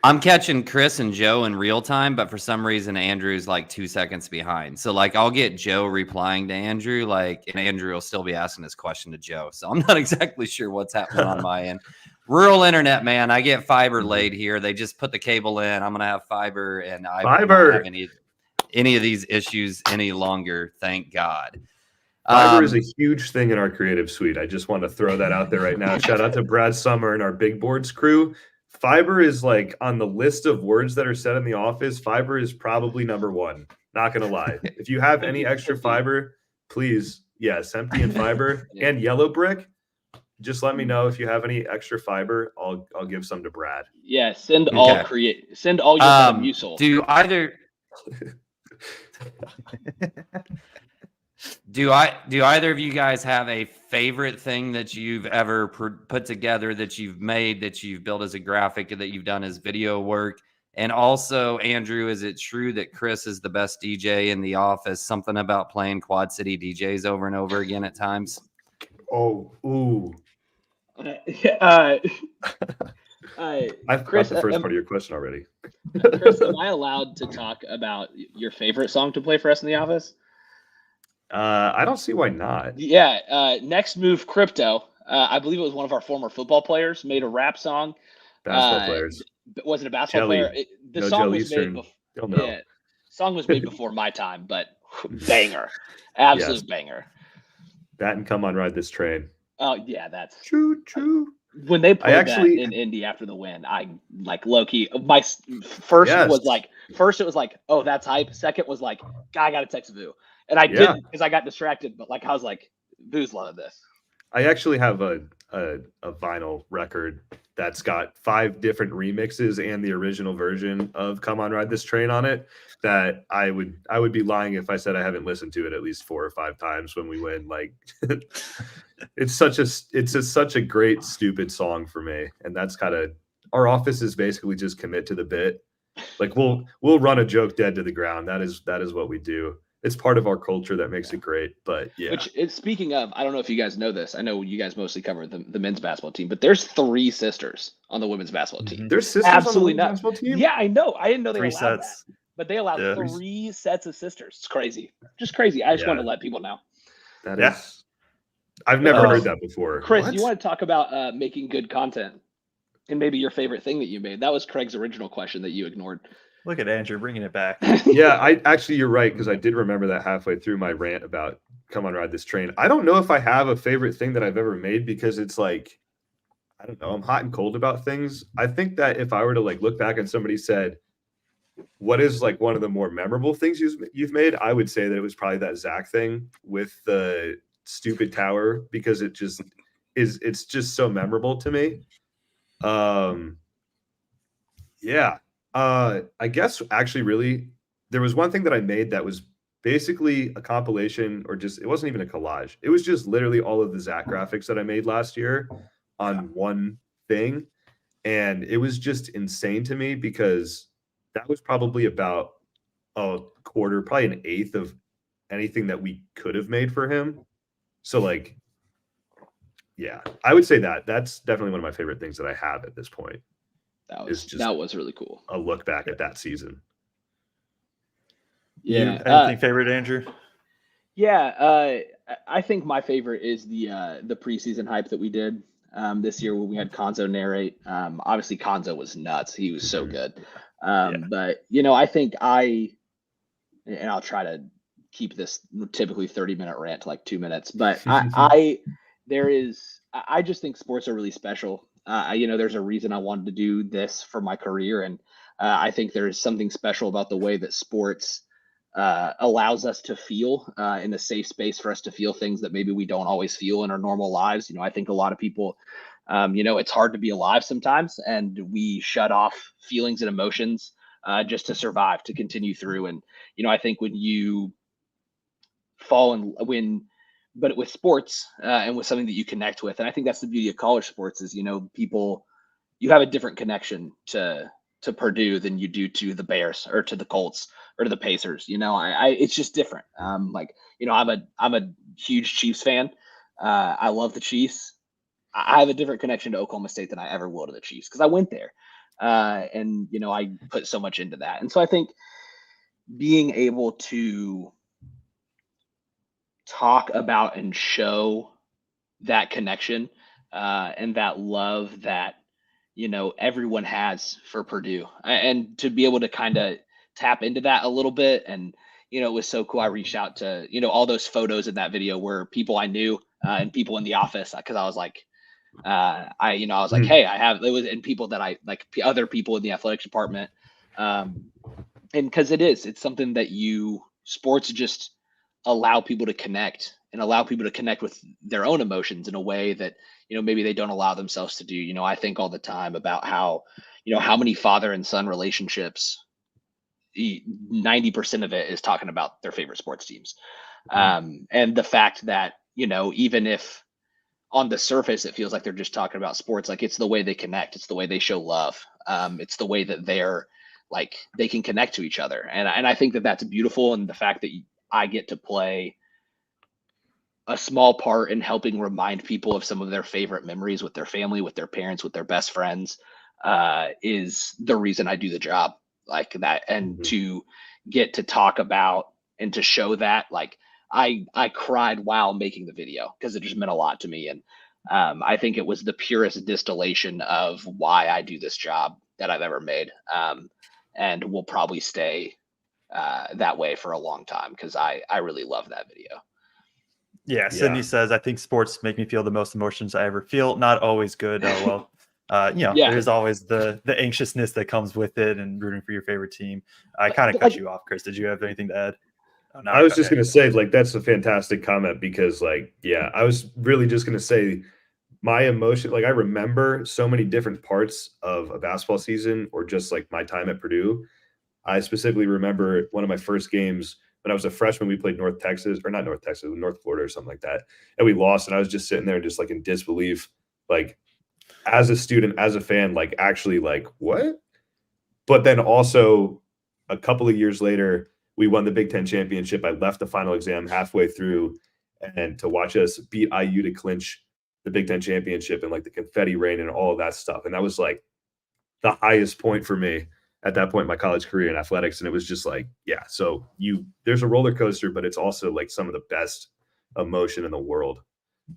I'm catching Chris and Joe in real time, but for some reason, Andrew's like 2 seconds behind. So like I'll get Joe replying to Andrew, and Andrew will still be asking his question to Joe. So I'm not exactly sure what's happening on my end. Rural internet, man. I get fiber laid here. They just put the cable in. I'm going to have fiber, and I don't have any of these issues any longer. Thank God. Fiber is a huge thing in our creative suite. I just want to throw that out there right now. Shout out to Brad Summer and our Big Boards crew. Fiber is like on the list of words that are said in the office. Fiber is probably number 1. Not going to lie. If you have any extra fiber, please. Yes. Empty and fiber and yellow brick. just let me know if you have any extra fiber. I'll give some to Brad. Yeah, send Okay. all your Metamucil. Do either of you guys have a favorite thing that you've ever put together, that you've made, that you've built as a graphic, that you've done as video work? And also, Andrew, is it true that Chris is the best DJ in the office? Something about playing Quad City DJs over and over again at times? Oh, ooh. I've Chris, got the first part of your question already. Chris, am I allowed to talk about your favorite song to play for us in the office? I don't see why not. Yeah. Next Move Crypto. I believe it was one of our former football players made a rap song. Basketball players. Was it a basketball Jelly. player? The No song Jelly was Eastern. made before. You'll know. Yeah, song was made before my time, but banger, absolute Yes. banger. That and Come On Ride This Train. Oh yeah, that's Choo choo. when they played actually- that in Indy after the win. I like low key. My first Yes. was like, it was like, oh, that's hype. Second was like, God, I got to text Vu, and I Yeah. didn't because I got distracted. But like, I was like, Vu's loving this. I actually have a vinyl record that's got 5 different remixes and the original version of Come On Ride This Train on it, that I would be lying if I said I haven't listened to it at least 4 or 5 times when we win. Like it's such a great stupid song for me. And that's kind of, our office is basically just commit to the bit. Like we'll run a joke dead to the ground. That is what we do. It's part of our culture that makes it great. But yeah. Which, speaking of, I don't know if you guys know this. I know you guys mostly cover the men's basketball team, but there's 3 sisters on the women's basketball team. There's sisters Absolutely on the not. basketball team? Yeah, I know. I didn't know they 3 allowed sets. that, but they allowed Yeah. 3 sets of sisters. It's crazy, just crazy. I just Yeah. want to let people know. That Yeah. is. I've never heard that before. Chris, What? you want to talk about making good content and maybe your favorite thing that you made? That was Craig's original question that you ignored. Look at Andrew bringing it back. Yeah, you're right, because I did remember that halfway through my rant about Come On Ride This Train. I don't know if I have a favorite thing that I've ever made, because it's like, I don't know, I'm hot and cold about things. I think that if I were to like look back and somebody said, what is like one of the more memorable things you've made, I would say that it was probably that Zach thing with the stupid tower, because it's just so memorable to me. Yeah. I guess actually really there was one thing that I made that was basically a compilation, or just, it wasn't even a collage. It was just literally all of the Zach graphics that I made last year on one thing. And it was just insane to me, because that was probably about a quarter, probably an eighth of anything that we could have made for him. So like, yeah, I would say that's definitely one of my favorite things that I have at this point. That was really cool. A look back at that season. Yeah. Anything favorite, Andrew? Yeah. I think my favorite is the preseason hype that we did this year when we had Konzo narrate. Obviously Konzo was nuts. He was so good. But I think and I'll try to keep this typically 30-minute rant to like 2 minutes, but I just think sports are really special. There's a reason I wanted to do this for my career. And I think there's something special about the way that sports allows us to feel in a safe space for us to feel things that maybe we don't always feel in our normal lives. I think a lot of people, it's hard to be alive sometimes, and we shut off feelings and emotions just to survive, to continue through. And, I think when you but with sports and with something that you connect with, and I think that's the beauty of college sports is, you have a different connection to Purdue than you do to the Bears or to the Colts or to the Pacers. It's just different. I'm a huge Chiefs fan. I love the Chiefs. I have a different connection to Oklahoma State than I ever will to the Chiefs, because I went there. And I put so much into that. And so I think being able to talk about and show that connection and that love that everyone has for Purdue, and to be able to kind of tap into that a little bit. And it was so cool. I reached out to all those photos in that video were people I knew and people in the office, because I was like I was like, hey, and people that I like, other people in the athletics department, and because it's something that sports just allow people to connect and allow people to connect with their own emotions in a way that, maybe they don't allow themselves to do. I think all the time about how, how many father and son relationships, 90% of it is talking about their favorite sports teams. And the fact that, even if on the surface it feels like they're just talking about sports, like it's the way they connect, it's the way they show love, it's the way that they're like they can connect to each other, and I think that that's beautiful. And the fact that I get to play a small part in helping remind people of some of their favorite memories with their family, with their parents, with their best friends, is the reason I do the job like that. And to get to talk about and to show that, like I cried while making the video because it just meant a lot to me. And I think it was the purest distillation of why I do this job that I've ever made, and will probably stay that way for a long time because I really love that video. Yeah, Sydney says, I think sports make me feel the most emotions I ever feel. Not always good. There's always the anxiousness that comes with it and rooting for your favorite team. I kind of cut you off, Chris. Did you have anything to add? Oh, no, I was just going to say, like, that's a fantastic comment because, like, I was really just going to say my emotion. Like, I remember so many different parts of a basketball season or just like my time at Purdue. I specifically remember one of my first games when I was a freshman. We played North Florida or something like that. And we lost. And I was just sitting there just like in disbelief, like as a student, as a fan, like actually like what? But then also a couple of years later, we won the Big Ten championship. I left the final exam halfway through and to watch us beat IU to clinch the Big Ten championship and like the confetti rain and all of that stuff. And that was like the highest point for me at that point in my college career in athletics. And it was just like, so there's a roller coaster, but it's also like some of the best emotion in the world.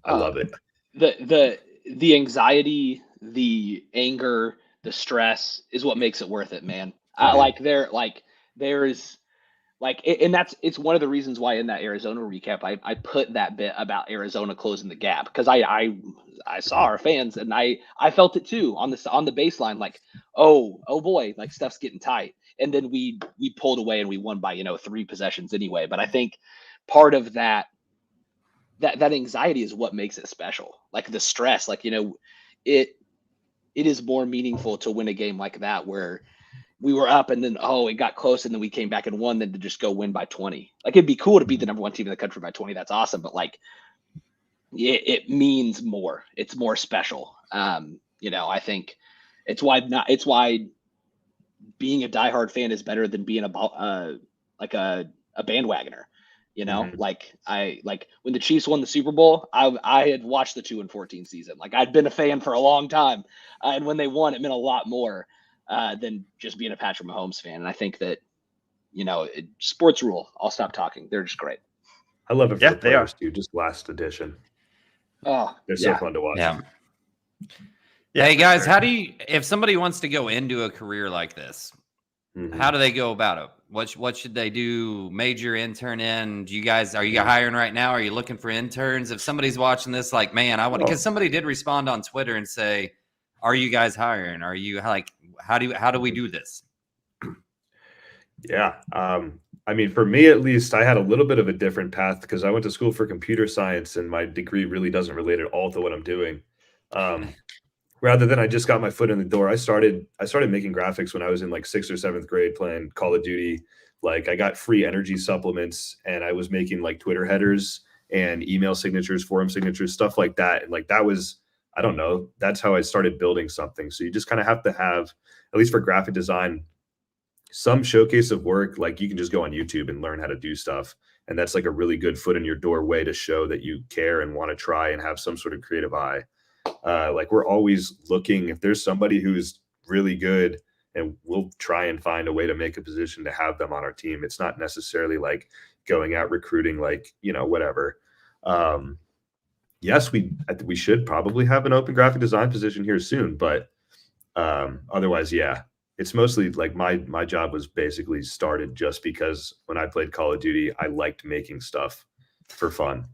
I love it. The anxiety, the anger, the stress is what makes it worth it, man. It's one of the reasons why in that Arizona recap, I put that bit about Arizona closing the gap because I saw our fans and I felt it too on the baseline, like, oh boy, like stuff's getting tight. And then we pulled away and we won by, 3 possessions anyway. But I think part of that anxiety is what makes it special. Like the stress, like, it is more meaningful to win a game like that where we were up and then, it got close and then we came back and won than to just go win by 20. Like it'd be cool to beat the number 1 team in the country by 20. That's awesome. But like, it means more. It's more special. I think it's why being a diehard fan is better than being a bandwagoner. Like when the Chiefs won the Super Bowl, I had watched the 2-14 season. Like I'd been a fan for a long time. And when they won, it meant a lot more than just being a Patrick Mahomes fan. And I think that, sports rule. I'll stop talking. They're just great. I love it for the players too. Just last edition. Oh, they're so fun to watch. Yeah. Hey guys, if somebody wants to go into a career like this, how do they go about it? What should they do? Major intern in? Are you hiring right now? Are you looking for interns? If somebody's watching this, like, man, I want, because somebody did respond on Twitter and say, are you guys hiring? Are you like, how do we do this? Yeah. I mean, for me, at least, I had a little bit of a different path because I went to school for computer science and my degree really doesn't relate at all to what I'm doing. Rather than I just got my foot in the door, I started making graphics when I was in like 6th or 7th grade playing Call of Duty. Like I got free energy supplements and I was making like Twitter headers and email signatures, forum signatures, stuff like that. And like, that was, I don't know, that's how I started building something. So you just kind of have to have, at least for graphic design, some showcase of work. Like you can just go on YouTube and learn how to do stuff. And that's like a really good foot in your door way to show that you care and want to try and have some sort of creative eye. Like we're always looking, if there's somebody who's really good, and we'll try and find a way to make a position to have them on our team. It's not necessarily like going out recruiting, like, whatever. Yes, we should probably have an open graphic design position here soon, but otherwise, it's mostly like my job was basically started just because when I played Call of Duty, I liked making stuff for fun.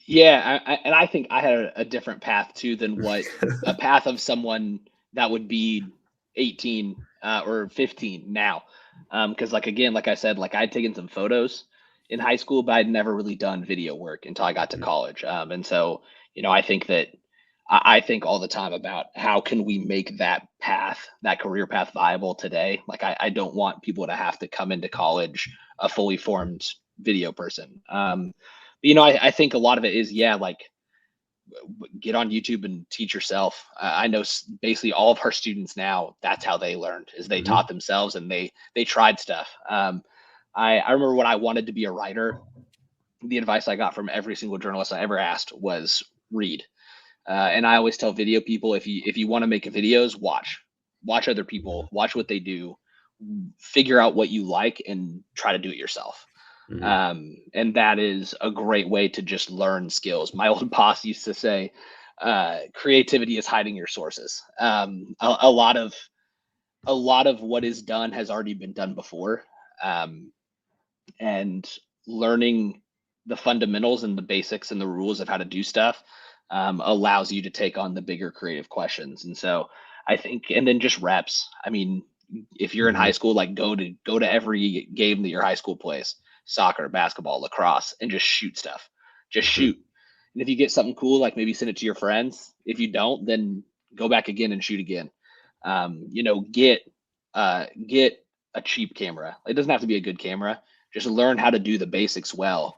Yeah, and I think I had a different path too than what a path of someone that would be 18 or 15 now. Because like I said, like I'd taken some photos in high school, but I'd never really done video work until I got to college. And so, I think that I think all the time about how can we make that career path viable today. Like I don't want people to have to come into college a fully formed video person. But, I think a lot of it is, like get on YouTube and teach yourself. I know basically all of our students now, that's how they learned, is they taught themselves and they tried stuff. I remember when I wanted to be a writer, the advice I got from every single journalist I ever asked was read. And I always tell video people, if you want to make videos, watch other people, watch what they do, figure out what you like, and try to do it yourself. And that is a great way to just learn skills. My old boss used to say, creativity is hiding your sources. A lot of what is done has already been done before. And learning the fundamentals and the basics and the rules of how to do stuff allows you to take on the bigger creative questions. And so I think, and then just reps. I mean, if you're in high school, like go to every game that your high school plays, soccer, basketball, lacrosse, and just shoot stuff. Just shoot. And if you get something cool, like maybe send it to your friends. If you don't, then go back again and shoot again. Get a cheap camera. It doesn't have to be a good camera. Just learn how to do the basics well.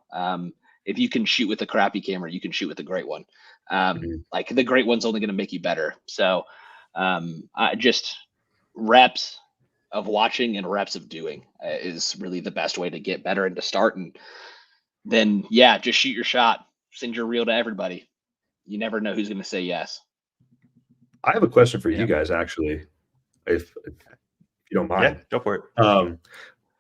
If you can shoot with a crappy camera, you can shoot with a great one. Like the great one's only going to make you better. So just reps of watching and reps of doing is really the best way to get better and to start. And then, just shoot your shot. Send your reel to everybody. You never know who's going to say yes. I have a question for you guys, actually, if you don't mind. Yeah, go for it.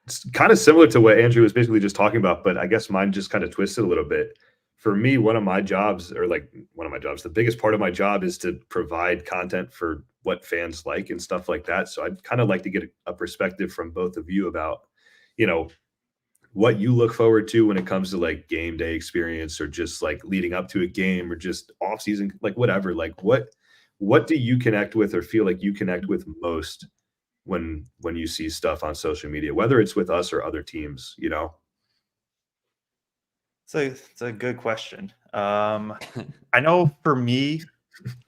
It's kind of similar to what Andrew was basically just talking about, but I guess mine just kind of twisted a little bit. For me, the biggest part of my job is to provide content for what fans like and stuff like that. So I'd kind of like to get a perspective from both of you about, what you look forward to when it comes to like game day experience or just like leading up to a game or just off season, like whatever, like what do you connect with or feel like you connect with most when you see stuff on social media, whether it's with us or other teams, So it's a good question. I know for me,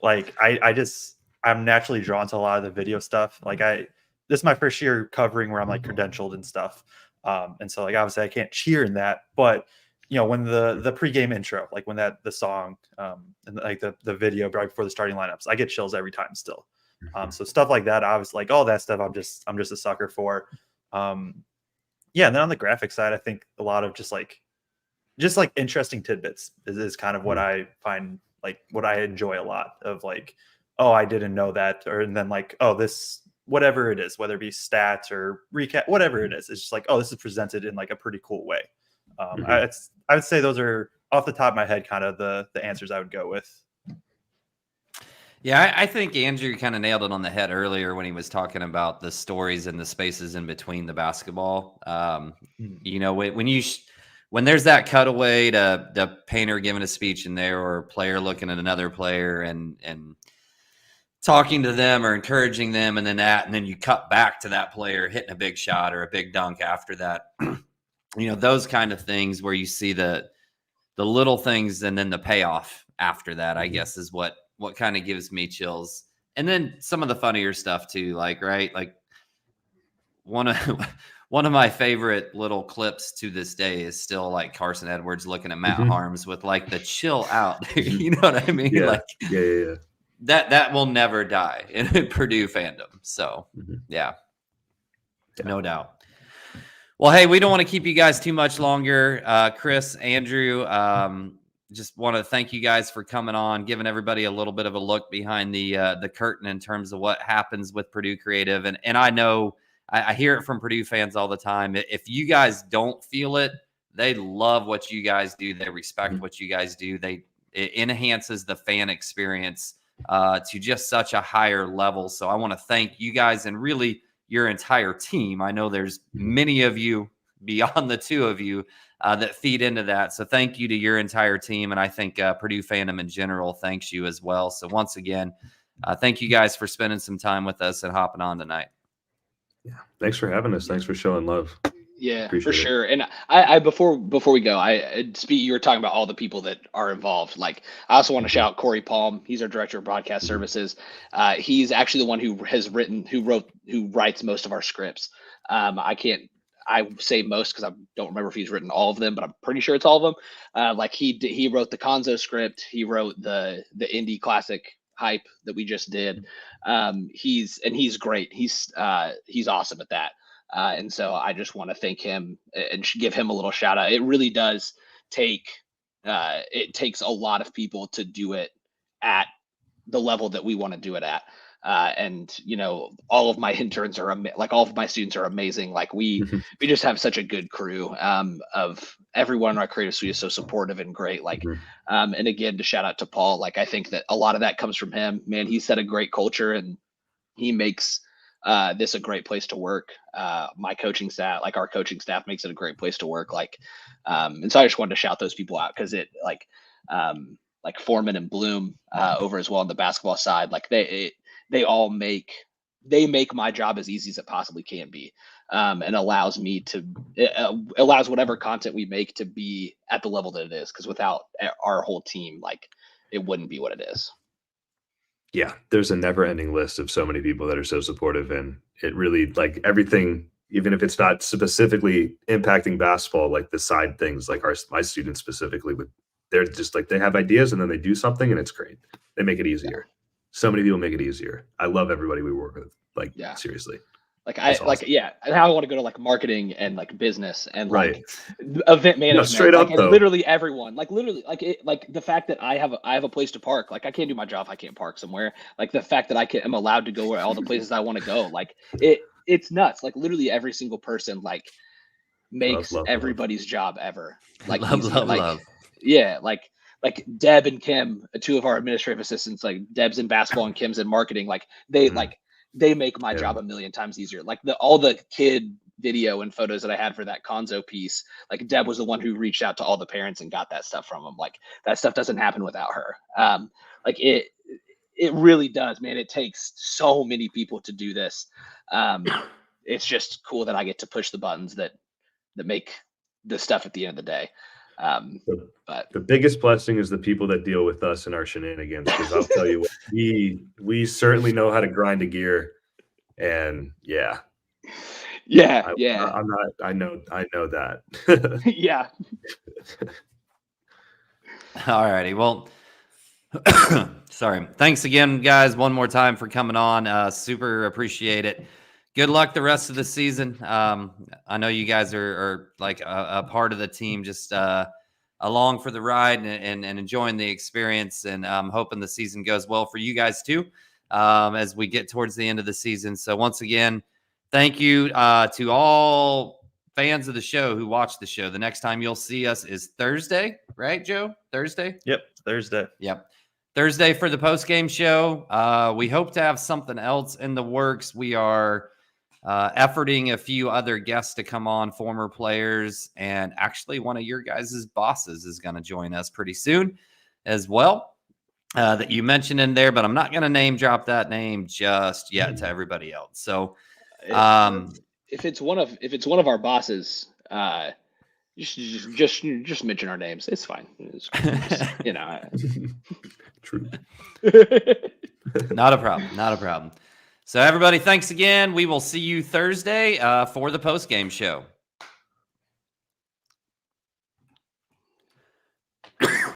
like I'm naturally drawn to a lot of the video stuff. Like this is my first year covering where I'm like credentialed and stuff. And so like obviously I can't cheer in that, but when the pregame intro, like when the song and like the video right before the starting lineups, I get chills every time still. So stuff like that, I was like, all that stuff I'm just a sucker for. And then on the graphic side, I think a lot of just like interesting tidbits is kind of what I find, like what I enjoy a lot of, like, oh, I didn't know that. And then like, oh, this, whatever it is, whether it be stats or recap, whatever it is, it's just like, oh, this is presented in like a pretty cool way. I would say those are off the top of my head, kind of the answers I would go with. Yeah, I think Andrew kind of nailed it on the head earlier when he was talking about the stories and the spaces in between the basketball. When there's that cutaway to the painter giving a speech in there, or a player looking at another player and talking to them or encouraging them, and then you cut back to that player hitting a big shot or a big dunk after that. Those kind of things where you see the little things and then the payoff after that, I guess, is what kind of gives me chills. And then some of the funnier stuff too, like one of my favorite little clips to this day is still like Carson Edwards looking at Matt Harms with like the chill out. You know what I mean? Yeah. That will never die in Purdue fandom. So no doubt. Well, hey, we don't want to keep you guys too much longer. Chris, Andrew, just want to thank you guys for coming on, giving everybody a little bit of a look behind the curtain in terms of what happens with Purdue Creative. And I know I hear it from Purdue fans all the time. If you guys don't feel it, they love what you guys do. They respect what you guys do. It enhances the fan experience to just such a higher level. So I want to thank you guys and really your entire team. I know there's many of you beyond the two of you that feed into that. So thank you to your entire team. And I think Purdue fandom in general thanks you as well. So once again, thank you guys for spending some time with us and hopping on tonight. Yeah. Thanks for having us. Thanks for showing love. Yeah, for Appreciate it. sure. And I before we go, you were talking about all the people that are involved. Like, I also want to shout out Corey Palm. He's our director of broadcast services. He's actually the one who writes most of our scripts. I say most because I don't remember if he's written all of them, but I'm pretty sure it's all of them. Like he wrote the Conzo script. He wrote the Indie Classic hype that we just did. He's great. He's awesome at that. And so I just want to thank him and give him a little shout out. It really does it takes a lot of people to do it at the level that we want to do it at. And all of my interns are all of my students are amazing. Like we just have such a good crew of everyone in our creative suite is so supportive and great. Like, and again, to shout out to Paul, like I think that a lot of that comes from him, man. He set a great culture and he makes this a great place to work. My coaching staff, like our coaching staff, makes it a great place to work. Like, and so I just wanted to shout those people out because it like Foreman and Bloom over as well on the basketball side. Like they all make my job as easy as it possibly can be, and allows whatever content we make to be at the level that it is. Because without our whole team, like it wouldn't be what it is. Yeah, there's a never-ending list of so many people that are so supportive, and it really, like, everything, even if it's not specifically impacting basketball, like the side things, like my students specifically, they're just like, they have ideas and then they do something and it's great. They make it easier. So many people make it easier. I love everybody we work with. Like, seriously. Like awesome. And now I want to go to like marketing and like business and right. like event management. Straight up, though. Literally everyone. Like literally, like the fact that I have a place to park. Like I can't do my job if I can't park somewhere. Like the fact that am allowed to go where all the places I want to go. Like it's nuts. Like literally every single person like makes everybody's job ever. Like love. Yeah, like Deb and Kim, two of our administrative assistants. Like Deb's in basketball and Kim's in marketing. Like they make my job a million times easier. Like all the kid video and photos that I had for that Conzo piece, like Deb was the one who reached out to all the parents and got that stuff from them. Like that stuff doesn't happen without her. Like it really does, man. It takes so many people to do this. It's just cool that I get to push the buttons that make the stuff at the end of the day. But the biggest blessing is the people that deal with us and our shenanigans, because I'll tell you what, we certainly know how to grind a gear, and I know that. Yeah. All righty. Well, sorry. Thanks again, guys, one more time for coming on. Super appreciate it. Good luck the rest of the season. I know you guys are like a part of the team, just along for the ride and enjoying the experience. And I'm hoping the season goes well for you guys too, as we get towards the end of the season. So once again, thank you to all fans of the show who watch the show. The next time you'll see us is Thursday, right, Joe? Thursday? Yep, Thursday. Yep. Thursday for the post-game show. We hope to have something else in the works. We are efforting a few other guests to come on, former players, and actually one of your guys' bosses is going to join us pretty soon as well, that you mentioned in there, but I'm not going to name drop that name just yet to everybody else. So if it's one of our bosses, just mention our names. It's fine. True. Not a problem. So everybody, thanks again. We will see you Thursday for the post-game show.